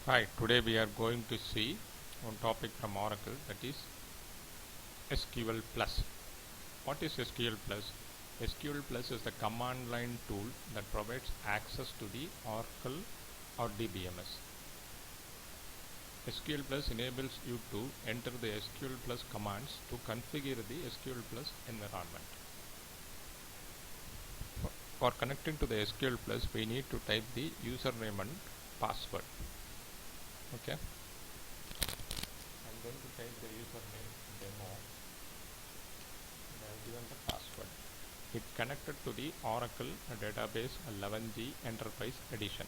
Hi, today we are going to see one topic from Oracle, that is SQL Plus. What is SQL Plus? SQL Plus is the command line tool that provides access to the Oracle or DBMS. SQL Plus enables you to enter the SQL Plus commands to configure the SQL Plus environment. For connecting to the SQL Plus, we need to type the username and password. Okay. I'm going to type the username demo and I have given the password. It connected to the Oracle database 11G Enterprise Edition.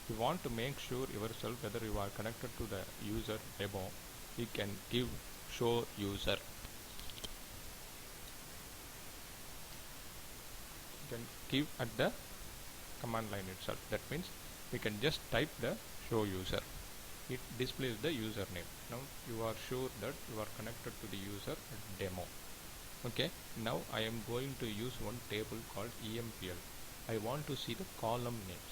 You want to make sure yourself whether you are connected to the user demo, you can give show user. You can give at the command line itself. That means we can just type the show user. It displays the username. Now you are sure that you are connected to the user demo. Okay, now I am going to use one table called EMPL. I want to see the column names.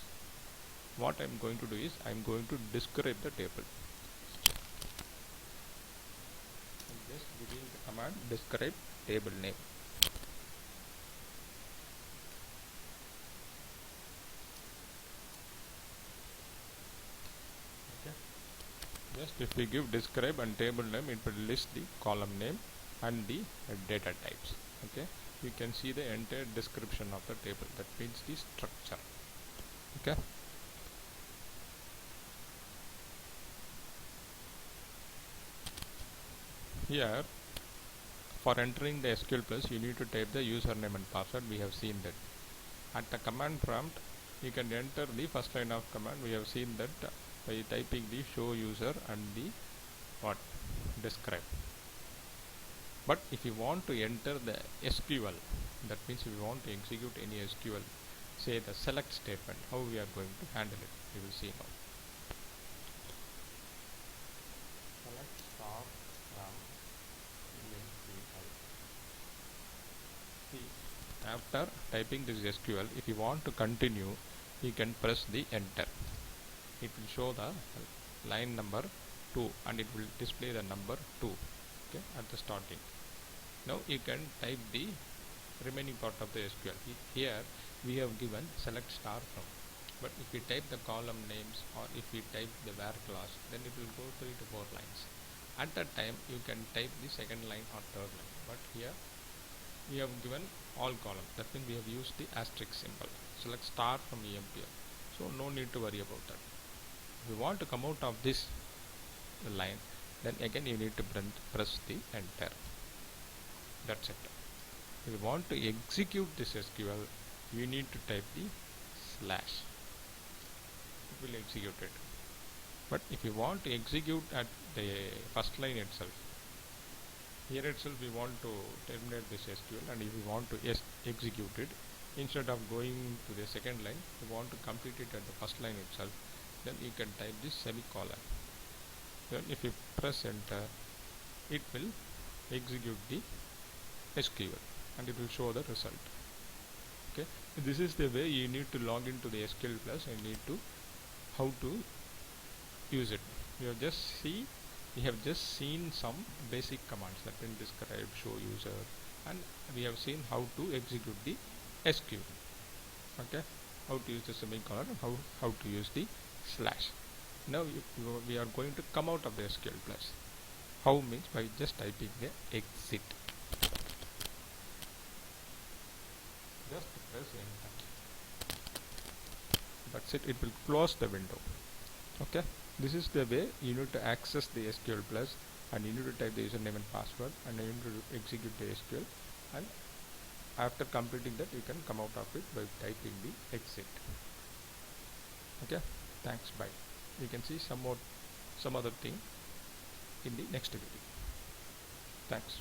What I am going to do is I am going to describe the table. I'm just giving the command describe table name. Okay. Just if we give describe and table name, it will list the column name and the data types. Okay, you can see the entire description of the table. That means the structure. Okay. Here, for entering the SQL Plus, you need to type the username and password. We have seen that. At the command prompt, you can enter the first line of command. We have seen that by typing the show user and the what describe. But if you want to enter the SQL, that means if you want to execute any SQL, say the select statement, how we are going to handle it, we will see now. Select star from EMPL. See, after typing this SQL, if you want to continue, you can press the enter. It will show the line number 2 and it will display the number 2, okay, at the starting. Now you can type the remaining part of the SQL. Here we have given select star from, but if we type the column names or if we type the where clause, then it will go 3 to 4 lines. At that time you can type the second line or third line, but here we have given all columns. That means we have used the asterisk symbol. Select star from EMPL, so no need to worry about that. If you want to come out of this line, then again you need to press the enter. That's it. If you want to execute this SQL, you need to type the slash. It will execute it. But if you want to execute at the first line itself, here itself we want to terminate this SQL, and if you want to execute it, instead of going to the second line, you want to complete it at the first line itself, then you can type this semicolon. Then if you press enter, it will execute the SQL and it will show the result. Okay, this is the way you need to log into the SQL Plus and need to how to use it. We have just seen some basic commands, that will describe, show user, and we have seen how to execute the SQL. Okay, how to use the semicolon, how to use the slash. Now we are going to come out of the SQL Plus. How means by just typing the exit. Just press enter. That's it. It will close the window. Okay. This is the way you need to access the SQL Plus, and you need to type the username and password, and you need to execute the SQL, and after completing that you can come out of it by typing the exit. Okay. Thanks. Bye. You can see some other thing in the next video. Thanks.